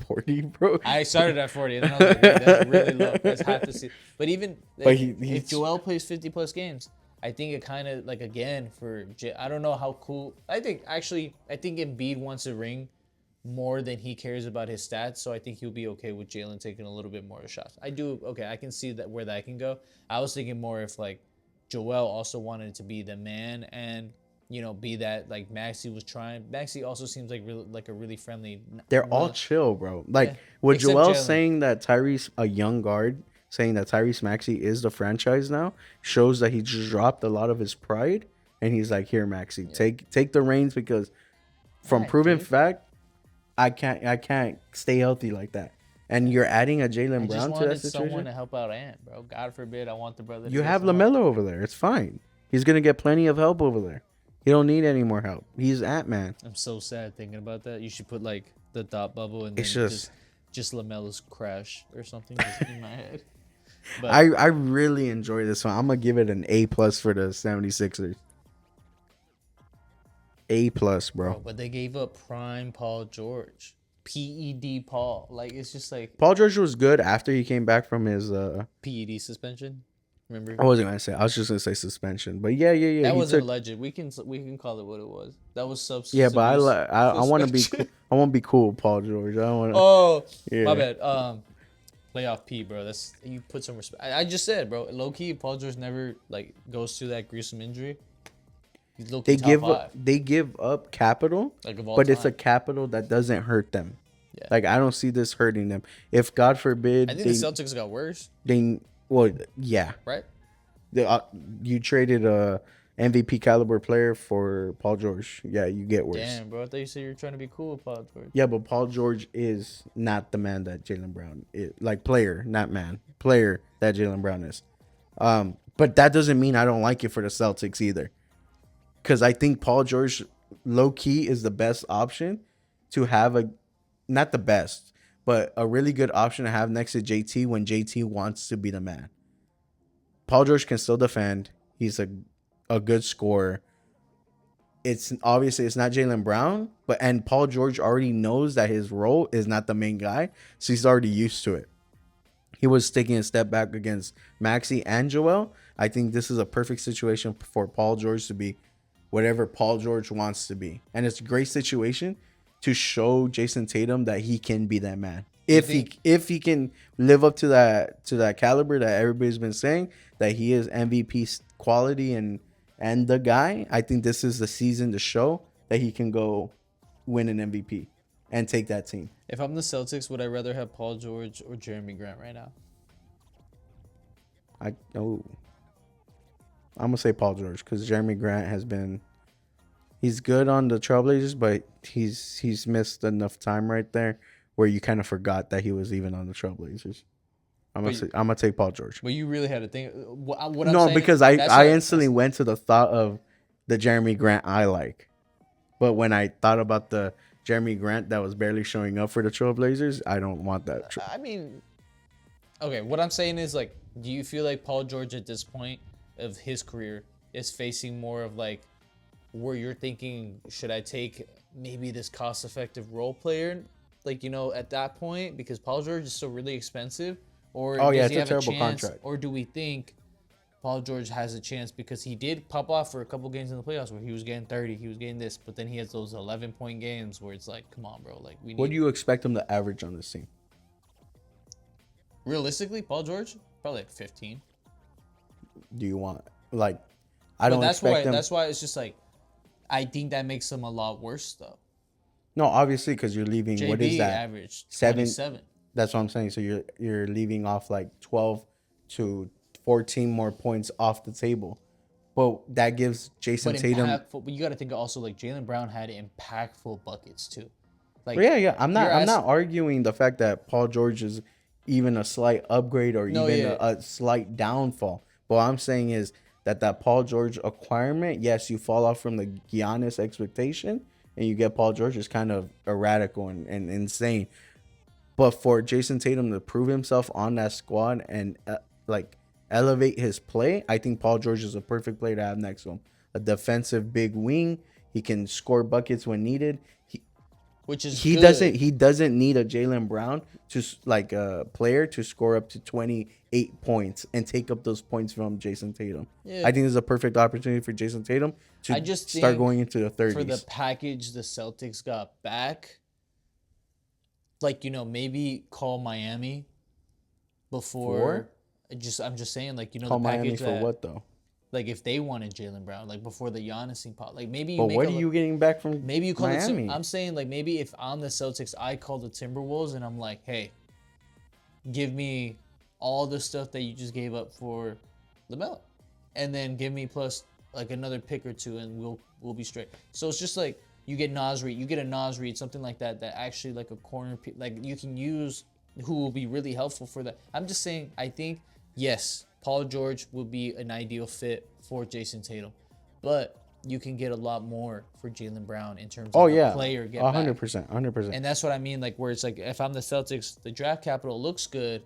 40, bro. I started at 40, and then I was like, wait, that's really low. That's half the season. But even if Joel plays 50 plus games, I think it kind of like again I don't know how cool. I think Embiid wants a ring more than he cares about his stats, so I think he'll be okay with Jalen taking a little bit more shots. I do. Okay, I can see that where that can go. I was thinking more if like Joel also wanted to be the man and be that like Maxi was trying. Maxi also seems like a really friendly. They're all chill, bro. Like, Yeah. with Except Joel Jalen. saying that Tyrese, a young guard, saying that Tyrese Maxey is the franchise now, shows that he just dropped a lot of his pride. And he's like, here, Maxey, take the reins, because from proven fact, I can't stay healthy like that. And you're adding a Jalen Brown to that situation. Someone to help out Ant, bro. God forbid, I want the brother. You have LaMelo over there. It's fine. He's gonna get plenty of help over there. He don't need any more help. He's Ant-Man. I'm so sad thinking about that. You should put like the thought bubble and then It's just LaMelo's crash or something just in my head. But I really enjoy this one. I'm gonna give it an A+ for the 76ers. A+, bro. But they gave up prime Paul George. PED Paul. Like, it's just like Paul George was good after he came back from his PED suspension. Remember? I wasn't gonna say. I was just gonna say suspension. But yeah. That wasn't alleged. We can call it what it was. That was substance. Yeah, but abuse I want to be suspension. I want to be cool with Paul George. I don't want to. Oh, Yeah. my bad. Playoff P, bro. That's, you put some respect. I just said, bro. Low key, Paul George never like goes through that gruesome injury. He's low key They give up capital, like of all but time. it's a capital that doesn't hurt them. Yeah. Like, I don't see this hurting them. If God forbid, I think the Celtics got worse, yeah. right? You traded a MVP caliber player for Paul George. Yeah, you get worse. Damn, bro. I thought you said you were trying to be cool with Paul George. Yeah, but Paul George is not the man that Jaylen Brown is. Like, player, not man. Player that Jaylen Brown is. But that doesn't mean I don't like it for the Celtics either. Because I think Paul George, low-key, is the best option to have not the best, but a really good option to have next to JT when JT wants to be the man. Paul George can still defend. He's a good scorer. It's obviously it's not Jaylen Brown, and Paul George already knows that his role is not the main guy, so he's already used to it. He was taking a step back against Maxey and Joel. I think this is a perfect situation for Paul George to be whatever Paul George wants to be, and it's a great situation to show Jason Tatum that he can be that man. If he can live up to that caliber that everybody's been saying that he is MVP quality and the guy, I think this is the season to show that he can go win an MVP and take that team. If I'm the Celtics, would I rather have Paul George or Jeremy Grant right now? I'm gonna say Paul George because Jeremy Grant he's good on the Trailblazers, but he's missed enough time right there where you kind of forgot that he was even on the Trailblazers. I'm gonna take Paul George. But you really had to think. Because I instantly went to the thought of the Jeremy Grant I like, but when I thought about the Jeremy Grant that was barely showing up for the Trailblazers, I don't want that. I mean, okay. What I'm saying is, like, do you feel like Paul George at this point of his career is facing more of like where you're thinking, should I take maybe this cost-effective role player, like, at that point, because Paul George is still really expensive, or does he have a chance, contract. Or do we think Paul George has a chance because he did pop off for a couple games in the playoffs where he was getting 30, he was getting this, but then he has those 11-point games where it's like, come on, bro, like What do you expect him to average on this team? Realistically, Paul George probably like 15. Do you want I don't expect him. That's why it's just like I think that makes them a lot worse though. No, obviously, because you're leaving. What is JB that? averaged 7. 27. That's what I'm saying. So you're leaving off like 12 to 14 more points off the table. But that gives Jason But Tatum. impactful. But you got to think also like Jaylen Brown had impactful buckets too. Like Yeah. I'm you're not arguing the fact that Paul George is even a slight upgrade or No, even yeah. a slight downfall. But what I'm saying is that Paul George acquirement, yes, you fall off from the Giannis expectation and you get Paul George is kind of erratic and insane. But for Jason Tatum to prove himself on that squad and like elevate his play, I think Paul George is a perfect player to have next to him. A defensive big wing, he can score buckets when needed. which is He good. doesn't need a Jaylen Brown to like a player to score up to 28 points and take up those points from Jason Tatum. Yeah. I think there's a perfect opportunity for Jason Tatum to I just start think going into the 30s. For the package the Celtics got back, like maybe call Miami before. I'm just saying, like Call the Miami package for that, what though? like if they wanted Jaylen Brown, like before the Giannis thing pop, like maybe you But make what are you getting back from maybe you call Miami? I'm saying like maybe if I'm the Celtics, I call the Timberwolves and I'm like, hey, give me all the stuff that you just gave up for LaMelo, and then give me plus like another pick or two, and we'll be straight. So it's just like you get Nas Reed, you get a Nas Reed, something like that actually like a corner like you can use, who will be really helpful for that. I'm just saying, I think yes, Paul George would be an ideal fit for Jason Tatum, but you can get a lot more for Jaylen Brown in terms of the player get 100%, 100%. and that's what I mean, like where it's like if I'm the Celtics, the draft capital looks good,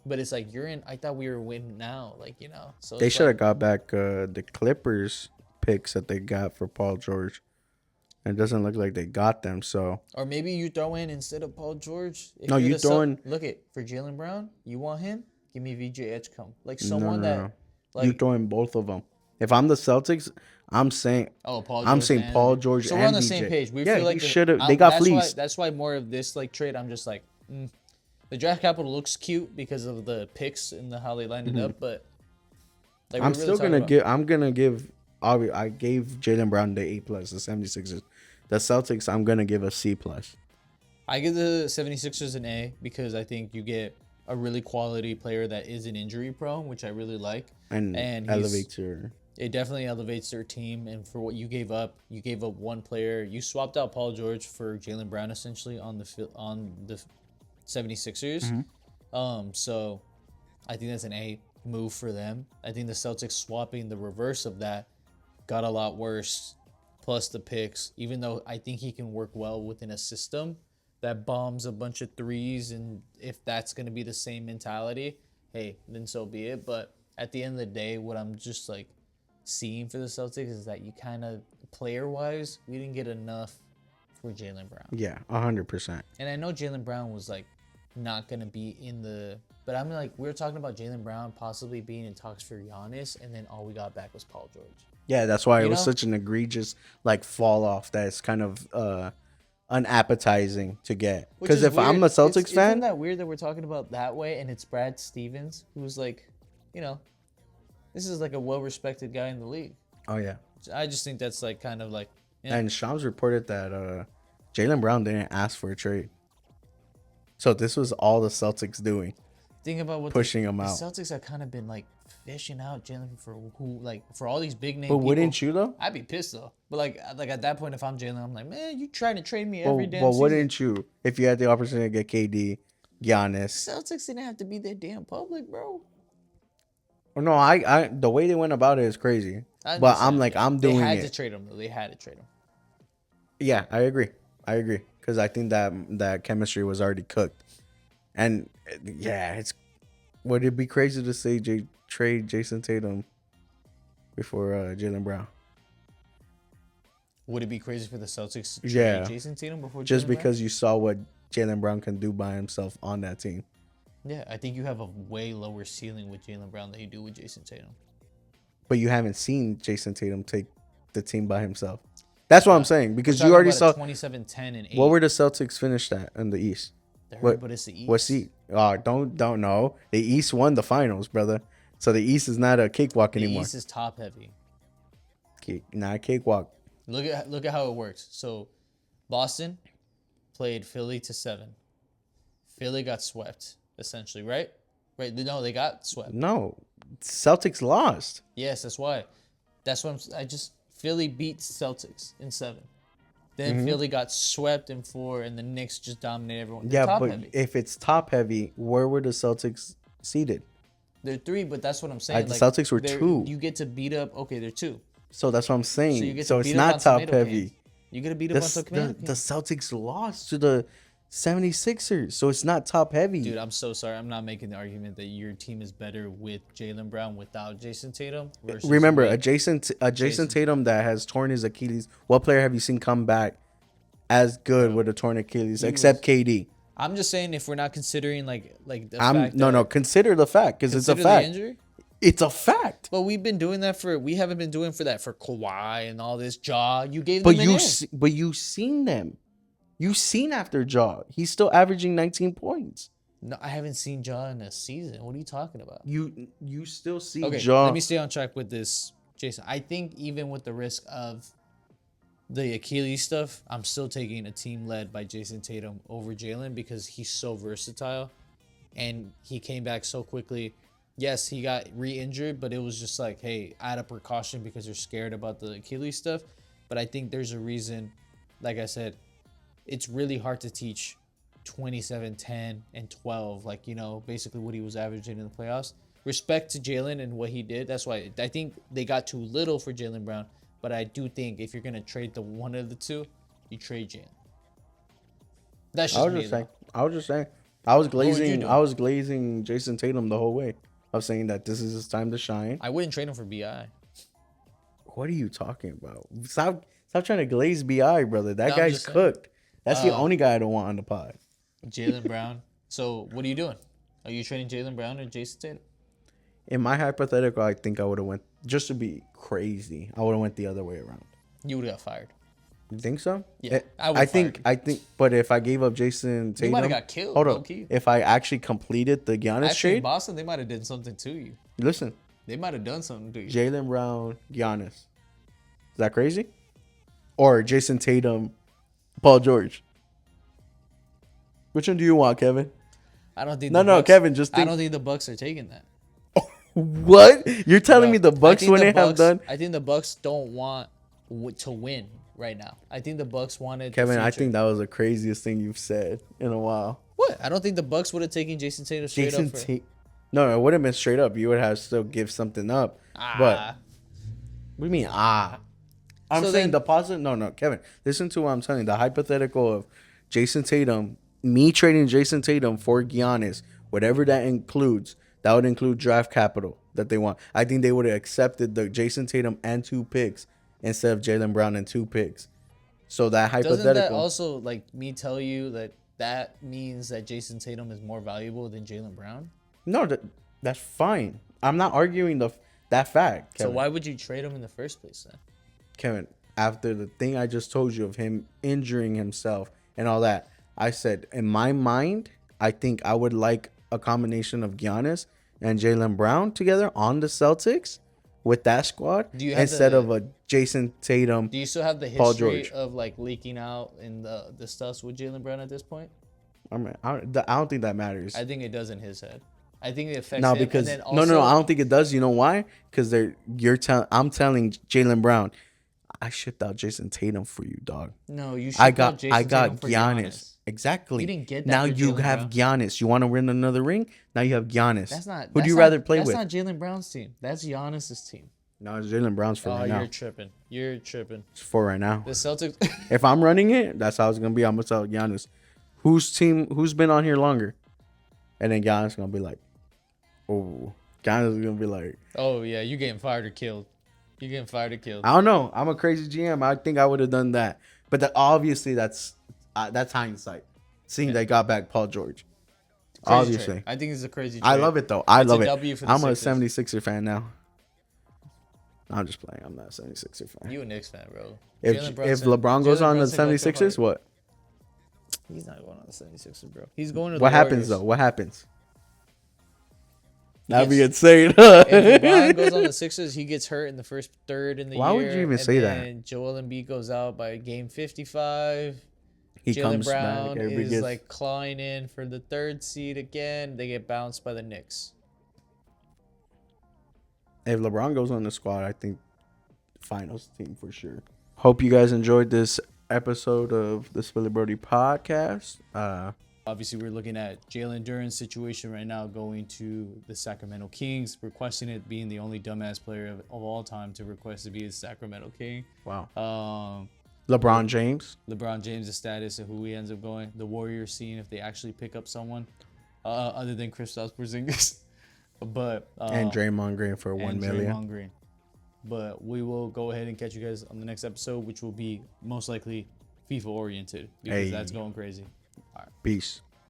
but it's like I thought we were winning now, like So They it's should have like, got back the Clippers picks that they got for Paul George. It doesn't look like they got them, so. or maybe you throw in instead of Paul George. If No, you're you the throw in. look at for Jaylen Brown, you want him? Give me VJ Edgecombe, like No, someone no, that no. like You throw in both of them. If I'm the Celtics, I'm saying. Paul I'm George saying and Paul George so and we're on the VJ. same page. We Yeah, feel like he should have. They got that's fleeced. That's why more of this like trade. I'm just like, the draft capital looks cute because of the picks and how they lined it up, but like I'm still gonna give. I'm gonna give. I gave Jaylen Brown the A+. The 76ers. The Celtics, I'm gonna give a C+. I give the 76ers an A because I think you get a really quality player that isn't injury prone, which I really like, And elevates your. It definitely elevates their team, and for what you gave up one player. You swapped out Paul George for Jaylen Brown essentially on the 76ers. So I think that's an A move for them. I think the Celtics swapping the reverse of that got a lot worse, plus the picks, even though I think he can work well within a system that bombs a bunch of threes, and if that's going to be the same mentality, hey, then so be it. But at the end of the day, what I'm just like seeing for the Celtics is that you kind of, player-wise, we didn't get enough for Jaylen Brown. Yeah, 100%. And I know Jaylen Brown was like not going to be in the, but I'm like, we were talking about Jaylen Brown possibly being in talks for Giannis, and then all we got back was Paul George. Yeah, that's why it was such an egregious like fall off that it's kind of unappetizing to get. Because if I'm a Celtics fan, isn't that weird that we're talking about that way, and it's Brad Stevens who's like, this is like a well-respected guy in the league. Oh yeah, I just think that's like kind of like. And Shams reported that Jaylen Brown didn't ask for a trade, so this was all the Celtics doing. Think about what pushing him out. The Celtics have kind of been like fishing out Jaylen for all these big name. But people. Wouldn't you though? I'd be pissed though. But like at that point, if I'm Jaylen, I'm like, man, you trying to trade me every damn season. Wouldn't you if you had the opportunity to get KD, Giannis? Celtics didn't have to be that damn public, bro. No, I the way they went about it is crazy. But I'm like, I'm doing it. They had to trade him though. They had to trade him. Yeah, I agree. Because I think that chemistry was already cooked. And yeah, would it be crazy to say trade Jason Tatum before Jaylen Brown? Would it be crazy for the Celtics to trade Jason Tatum before Jaylen just Brown? Because you saw what Jaylen Brown can do by himself on that team? Yeah, I think you have a way lower ceiling with Jaylen Brown than you do with Jason Tatum. But you haven't seen Jason Tatum take the team by himself. That's what I'm saying. Because you already saw 27, 10, and 8. What were the Celtics finished at in the East? But it's the East. What seat? Oh, don't know. The East won the finals, brother. So the East is not a cakewalk anymore. The East is top heavy. Not a cakewalk. Look at how it works. So, Boston played Philly to 7. Philly got swept essentially, right? Right? No, they got swept. No, Celtics lost. Yes, that's why. That's what Philly beat Celtics in 7. Then Philly got swept in 4, and the Knicks just dominated everyone. They're Yeah, top but heavy. if it's top heavy, where were the Celtics seated? They're 3, but that's what I'm saying. The Celtics were 2. You get to beat up. Okay, they're 2. So that's what I'm So you saying. get So to it's beat up not on top tomato heavy. cans. You get to beat up on tomato The cans. Celtics lost to the 76ers, so it's not top heavy. Dude, I'm so sorry. I'm not making the argument that your team is better with Jaylen Brown without Jason Tatum. Remember, with Jason Tatum that has torn his Achilles. What player have you seen come back as good with a torn Achilles except KD? I'm just saying if we're not considering like the I'm fact no that, no consider the fact because it's a consider the fact. injury. It's a fact. But we've been doing that we haven't been doing for Kawhi and all this jaw. You gave But them you seen them. You seen after Jaw. He's still averaging 19 points. No, I haven't seen Jaw in a season. What are you talking about? You still see Okay, Jaw. let me stay on track with this, Jason. I think even with the risk of the Achilles stuff, I'm still taking a team led by Jason Tatum over Jaylen because he's so versatile and he came back so quickly. Yes, he got re-injured, but it was just like, hey, out of precaution because they're scared about the Achilles stuff. But I think there's a reason, like I said, it's really hard to teach 27, 10, and 12, like, basically what he was averaging in the playoffs. Respect to Jaylen and what he did. That's why I think they got too little for Jaylen Brown. But I do think if you're going to trade the one of the two, you trade Jaylen. That's just me. I was just saying. I was would you glazing. do? I was glazing Jason Tatum the whole way. I was saying that this is his time to shine. I wouldn't trade him for BI. What are you talking about? Stop trying to glaze Bi, brother. That No, I'm guy's just saying. cooked. That's the only guy I don't want on the pod. Jaylen Brown. So what are you doing? Are you trading Jaylen Brown or Jason Tatum? In my hypothetical, I think I would have went, just to be crazy, I would have went the other way around. You would have got fired. You think so? Yeah, I think, but if I gave up Jason Tatum, might have got killed, Hold low up. key. If I actually completed the Giannis Actually, in trade, Boston, they might have done something to you. listen, They might have done something to you. Jaylen Brown, Giannis. Is that crazy? Or Jason Tatum, Paul George? Which one do you want, Kevin? I don't think. No, Bucks, Kevin, just think. I don't think the Bucks are taking that. What? You're telling me the I Bucks think wouldn't have done? I think the Bucks don't want to win right now. I think the Bucks wanted. Kevin, the I future. think that was the craziest thing you've said in a while. What? I don't think the Bucks would have taken Jason Tatum straight up. No, it wouldn't have been straight up. You would have still give something up. But what do you mean? I'm So saying then- the positive. No, Kevin. Listen to what I'm telling you. The hypothetical of Jason Tatum, me trading Jason Tatum for Giannis, whatever that includes, that would include draft capital that they want. I think they would have accepted the Jason Tatum and 2 picks instead of Jaylen Brown and 2 picks. So that hypothetical. Doesn't that also like me tell you that means that Jason Tatum is more valuable than Jaylen Brown? No, that's fine. I'm not arguing that fact, Kevin. So why would you trade him in the first place then? Kevin, after the thing I just told you of him injuring himself and all that, I said, in my mind, I think I would like a combination of Giannis and Jaylen Brown together on the Celtics with that squad instead of a Jason Tatum. Do you still have the Paul history George. of like leaking out in the stuffs with Jaylen Brown at this point? I don't think that matters. I think it does in his head. I think it affects No, him. because and then no, also, I don't think it does. You know why? Because I'm telling Jaylen Brown, I shipped out Jason Tatum for you, dog. No, you. I got Tatum for Giannis. Exactly. You didn't get that now for you Jaylen have Brown. Giannis. You want to win another ring? Now you have Giannis. That's not. Who do you rather play with? That's not Jaylen Brown's team. That's Giannis's team. No, it's Jaylen Brown's for right now. You're tripping. You're tripping. It's for right now. The Celtics. If I'm running it, that's how it's gonna be. I'm gonna tell Giannis, who's been on here longer, and then Giannis gonna be like, oh, Giannis is gonna be like, Oh yeah, you getting fired or killed. You getting fired or killed. I don't know. I'm a crazy GM. I think I would have done that, but obviously that's hindsight. Seeing they got back Paul George. Crazy Obviously. trade. I think it's a crazy trade. I love it though. I It's love a it. W for the I'm a Sixers. 76er fan now. I'm just playing. I'm not a 76er fan. You a Knicks fan, bro. If Jaylen if Brunson- LeBron goes Jaylen on the Brunson got your 76ers, heart. what? He's not going on the 76ers, bro. He's going to the What happens Warriors. though? What happens? That'd be Yes. insane. If LeBron goes on the Sixers, he gets hurt in the first third in the Why year. would you even and say that? then Joel Embiid goes out by game 55. He Jaylen comes Brown back. Everybody is gets. like clawing in for the third seed again. They get bounced by the Knicks. If LeBron goes on the squad, I think finals team for sure. Hope you guys enjoyed this episode of the Spilly Brody podcast. Obviously, we're looking at Jalen Duren's situation right now, going to the Sacramento Kings, requesting it, being the only dumbass player of all time to request to be a Sacramento King. Wow. LeBron James. LeBron James' status and who he ends up going. The Warriors seeing if they actually pick up someone other than Kristaps Porzingis. But And Draymond Green for $1 million. Draymond Green. But we will go ahead and catch you guys on the next episode, which will be most likely FIFA oriented because that's going crazy. Peace.